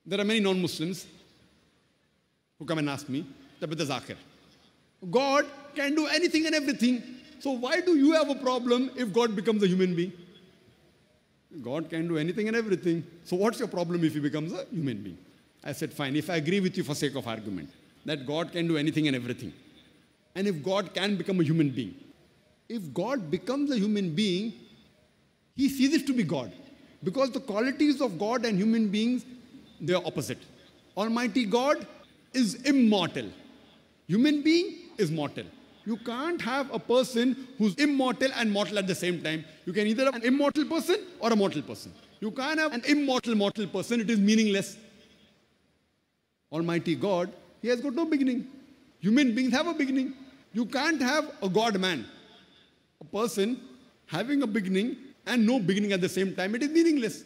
There are many non-Muslims who come and ask me, Tabita Zakir, God can do anything and everything. So why do you have a problem if God becomes a human being? God can do anything and everything. So what's your problem if he becomes a human being? I said, fine, if I agree with you for sake of argument, that God can do anything and everything, and if God can become a human being, if God becomes a human being, he ceases to be God. Because the qualities of God and human beings, they are opposite. Almighty God is immortal. Human being is mortal. You can't have a person who's immortal and mortal at the same time. You can either have an immortal person or a mortal person. You can't have an immortal mortal person. It is meaningless. Almighty God, he has got no beginning. Human beings have a beginning. You can't have a God-man, a person having a beginning and no beginning at the same time. It is meaningless.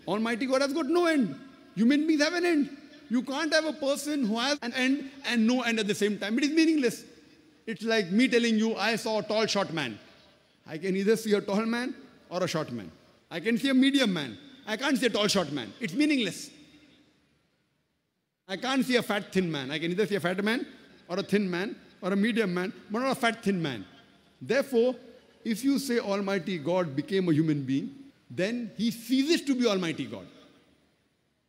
Almighty God has got no end. Human beings have an end. You can't have a person who has an end and no end at the same time. It is meaningless. It's like me telling you, I saw a tall, short man. I can either see a tall man or a short man. I can see a medium man. I can't see a tall, short man. It's meaningless. I can't see a fat, thin man. I can either see a fat man or a thin man or a medium man, but not a fat, thin man. Therefore, if you say Almighty God became a human being, then he ceases to be Almighty God.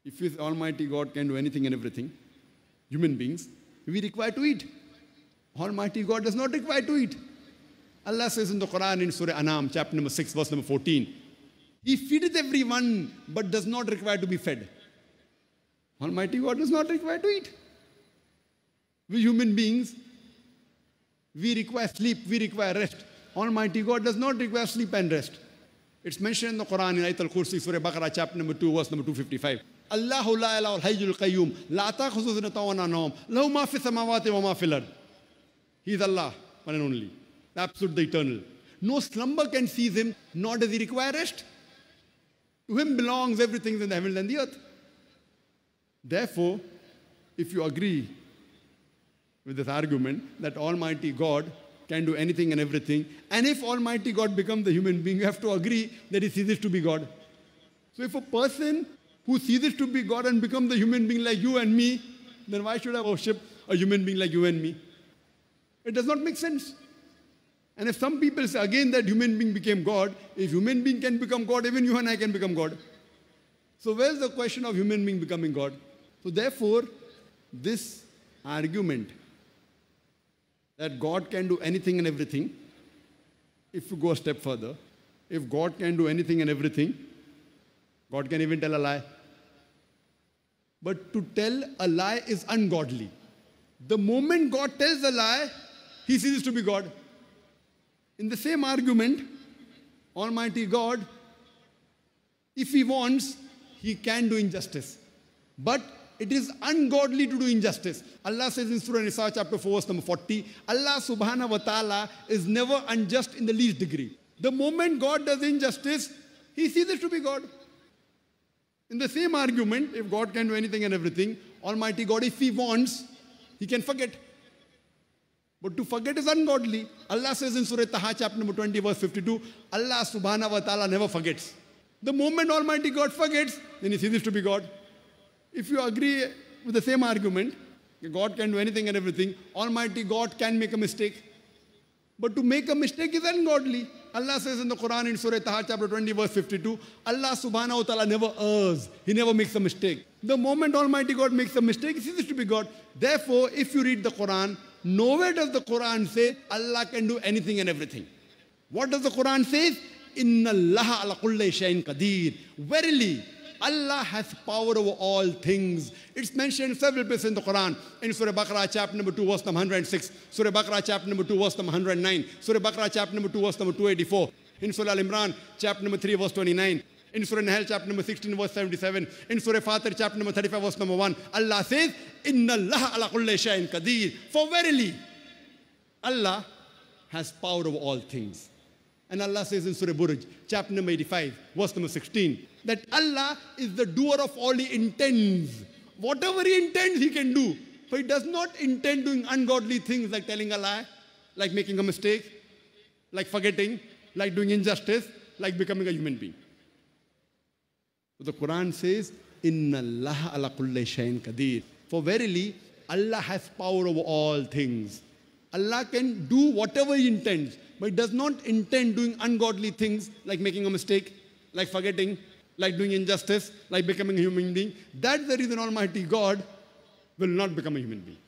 If you say Almighty God can do anything and everything, human beings, we require to eat. Almighty God does not require to eat. Allah says in the Quran in Surah Anam, chapter number 6, verse number 14, he feedeth everyone, but does not require to be fed. Almighty God does not require to eat. We human beings, we require sleep, we require rest. Almighty God does not require sleep and rest. It's mentioned in the Quran in Ayat al-Kursi, Surah Baqarah, chapter number 2, verse number 255. Allahu la ilaha al-hayyul qayyum, la ta'khudhuhu sinatun wa la nawm, lahu ma fi samawati wa ma fil ard. He is Allah, one and only, the absolute, the eternal. No slumber can seize him, nor does he require rest. To him belongs everything in the heavens and the earth. Therefore, if you agree with this argument that Almighty God can do anything and everything, and if Almighty God becomes the human being, you have to agree that he ceases to be God. So if a person who ceases to be God and becomes the human being like you and me, then why should I worship a human being like you and me? It does not make sense. And if some people say again that human being became God, if human being can become God, even you and I can become God. So where's the question of human being becoming God? So therefore, this argument that God can do anything and everything, if you go a step further, if God can do anything and everything, God can even tell a lie. But to tell a lie is ungodly. The moment God tells a lie, he ceases to be God. In the same argument, Almighty God, if he wants, he can do injustice. But it is ungodly to do injustice. Allah says in Surah Nisa chapter 4 verse number 40, Allah subhanahu wa ta'ala is never unjust in the least degree. The moment God does injustice, he ceases to be God. In the same argument, if God can do anything and everything, Almighty God, if he wants, he can forget. But to forget is ungodly. Allah says in Surah Taha chapter number 20 verse 52, Allah subhanahu wa ta'ala never forgets. The moment Almighty God forgets, then he ceases to be God. If you agree with the same argument, God can do anything and everything, Almighty God can make a mistake. But to make a mistake is ungodly. Allah says in the Quran in Surah Taha chapter 20 verse 52, Allah subhanahu wa ta'ala never errs. He never makes a mistake. The moment Almighty God makes a mistake, he ceases to be God. Therefore, if you read the Quran, nowhere does the Quran say Allah can do anything and everything. What does the Quran say? Inna Allaha ala kulli shay'in qadir. Verily, Allah has power over all things. It's mentioned several places in the Quran. In Surah Baqarah chapter number 2 verse number 106. Surah Baqarah chapter number 2 verse number 109. Surah Baqarah chapter number 2 verse number 284. In Surah Al-Imran chapter number 3 verse 29. In Surah Nahl chapter number 16 verse 77. In Surah Fatir chapter number 35 verse number 1. Allah says, Inna Allaha ala kulli shay'in qadir. For verily, Allah has power over all things. And Allah says in Surah Buruj, chapter number 85, verse number 16, that Allah is the doer of all he intends. Whatever he intends, he can do. For he does not intend doing ungodly things like telling a lie, like making a mistake, like forgetting, like doing injustice, like becoming a human being. So the Quran says, Inna Allah ala kulli shayin qadir. For verily, Allah has power over all things. Allah can do whatever He intends, but He does not intend doing ungodly things like making a mistake, like forgetting, like doing injustice, like becoming a human being. That's the reason Almighty God will not become a human being.